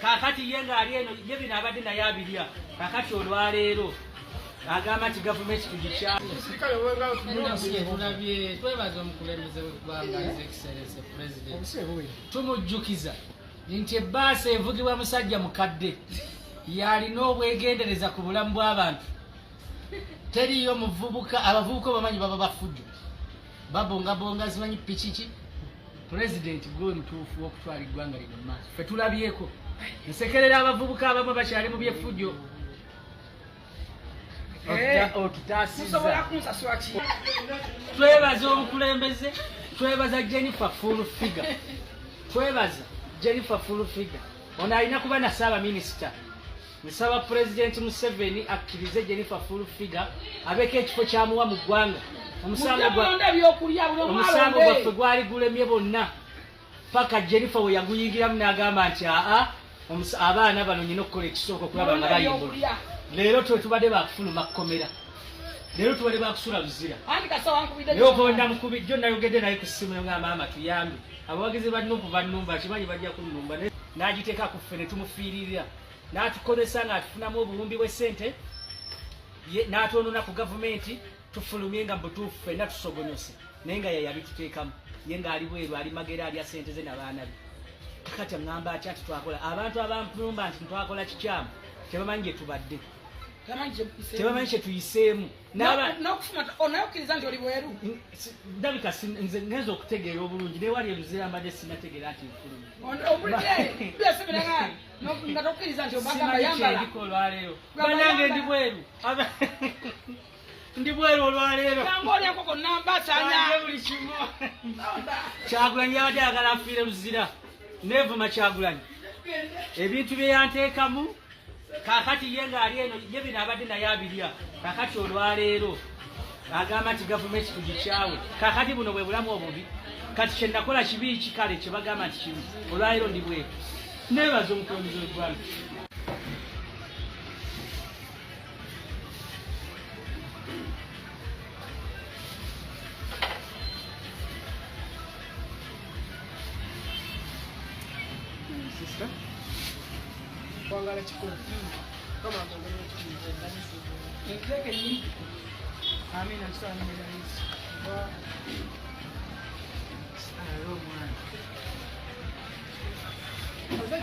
kakati yenga ali eno ye bino abadde naye abirya kakati olwaleero agamba nti gavumenti tugikyala tulabye twebaza omukulembeze w'eggwanga His Excellency President tumujjukiza nti ebbaasa evugibwa musajja mukadde yalina obwegendereza ku bulamu bw'abantu teriyo muvubuka abavubuka bamanyi baba bafujjo babongabonga zimanyi pikiki President gwe mutuufu w'okutwala eggwanga lino mu maaso ffe tulabyeko nsekerera abavubuka abamu bakyali mu byefujjo otutaasiza twebaza omukulembeze twebaza Jennifer Full-Figure twebaza Jennifer Full-Figure ono alina kuba na Ssaabaminisita nsaba President Museveni akkirize Jennifer Full-Figure abeeko ekifo kyamuwa mu ggwanga omusango gwaffe gwali gulemye bonna paka Jennifer we yaguyingiramu n'agamba nti abaana bano nyina okukola ekisooka okulaba nga bayimbula leero tubadde bakufuluma kkomera leero tubadde bakusula luzira yobonda mukubi jjo nayogedde naye ku ssimu nga maama tuyambe abawagizi ba Nuupu bannumba kimanyi bajja kunnumba n'agiteeka ku ffe ne tumufiirira n'atukozesa ng'atufunamu obuwumbi bw'essente n'atwonona ku gavumenti tufulumye nga butuufu ffenna tusogonyose naye nga yeyabituteekamu ye ng'ali bweru ali magera alya ssente ze n'abaana be kakati aŋŋamba atya nti twakola abantu abantumba nti ntwakola kikyamu tebamanyi gye tubadde tebamanyi kye tuyiseemu onayokkiriza nti oli bweru ndabika nze ngenza okutegeera obulungi naye wali eluzira mbadde sinnategeera nti nfulumyeekyo olwaleero banange ndi bweru ndi bweru olwaleero buli kimu Kyagulanyi yabadde ayagala afiire luzira neevuma Kyagulanyi ebintu bye yanteekamu kakati ye ng'ali eno ye bino abadde naye abirya kakati olwaleero agamba nti gavumenti tugikyawe kakati buno bwe bulamu obubi kati kye nakola kibi kikale kye bagamba nti kibi olwaleero ndi bweru neebaza omukulembeze w'eggwanga kwangala kikulu kama ngeke ni amina sana ni rais wa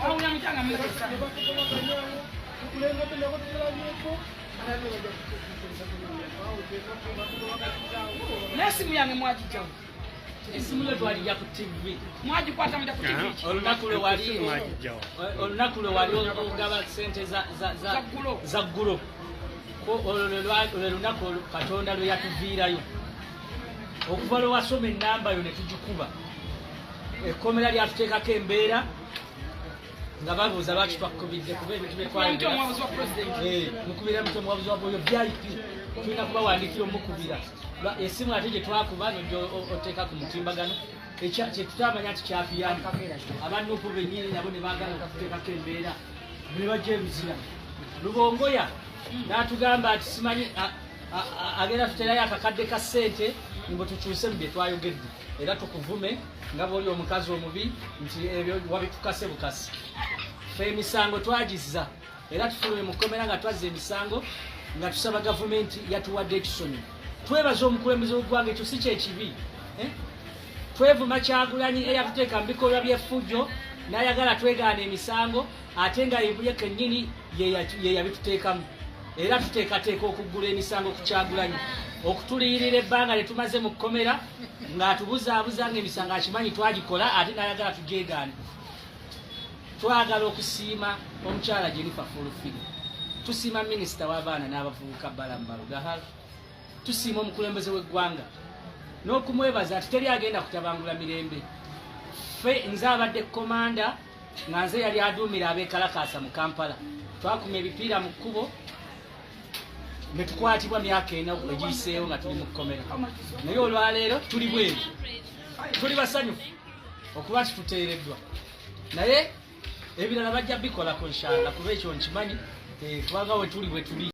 au nyamtanga mimi sana kulenga tena kwa tulalieko nasimu yange mwaji jamu esimu lwe twalijja ku TV mwaji kwata mda ku TV olunaku lwe wali ogaba ssente za ggulo olwo lunaku Katonda lwe yatuviirayo okuva lwe wasoma ennamba yo ne tugikuba ekkomera lyatuteekako embeera nga babuuza lwaki twakubidde kuba ebintu byetwamukubira muto omuwabuzi wa bwoyo VIP tulina kubawandiikira omukubira esimu ate gye twakuba nojja oteeka ku mutimbagano kyetutamanya nti kyatuyamba abanuupu bennyini nabo ne baagala okuteekako embeera ne bajja ebizira Lubongoya n'atugamba nti simanyi agenda tuterayo akakadde ka ssente ngo tukyuse mu bye twayogedde era tukuvume nga bw'oli omukazi omubi nti ebyo wabitukase bukasi ffe emisango twagizza era tufulumye mu kkomera nga twazza emisango nga tusaba gavumenti yatuwadde ekisonyi twebaza omukulembeze w'eggwanga ekyo si kyekibi twevuma Kyagulanyi eyatuteeka mu bikolwa by'effujjo n'ayagala twegaana emisango ate nga ye kennyini ye yabituteekamu era tuteekateeka okuggula emisango ku Kyagulanyi okutuliyirira ebbanga lye tumaze mu kkomera ng'atubuzaabuza ng'emisango akimanyi twagikola ate n'ayagala tugyegaane twagala okusiima omukyala Jennifer Full-Figure tusiima minisita w'abaana n'abavubuka Balamu Balugahala tusiima omukulembeze w'eggwanga n'okumwebaza ati teri agenda kutabangula mirembe ffe nze abadde komanda nga nze yali aduumira ab'ekalakaasa mu Kampala twakuma ebipiira mu kkubo ne tukwatibwa myaka ena egiyiseewo nga tuli mu kkomera naye olwaleero tuli bweru tuli basanyufu okuba tituteereddwa naye ebirala bajja bikolako inshallah kuba ekyo nkimanyi twaga we tuli bwe tuli